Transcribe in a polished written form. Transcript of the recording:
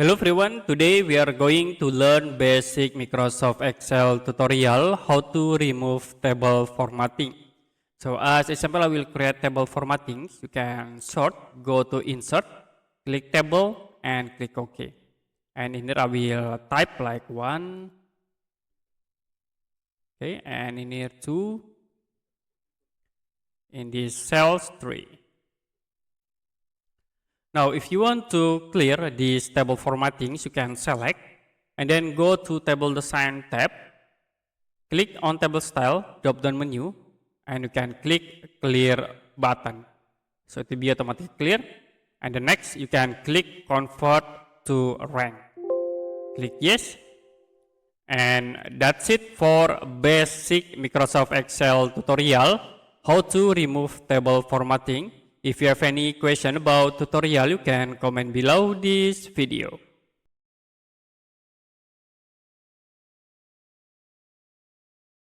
Hello everyone, today we are going to learn basic Microsoft Excel tutorial how to remove table formatting. So as example, I will create table formatting. You can sort, go to insert, click table and click OK. And in here I will type like 1, okay, and in here 2, in this cells 3. Now, if you want to clear these table formattings, you can select and then go to Table Design tab, click on Table Style, drop-down menu, and you can click Clear button. So it will be automatically clear. And the next, you can click Convert to Rank. Click Yes. And that's it for basic Microsoft Excel tutorial, how to remove table formatting. If you have any question about tutorial, you can comment below this video.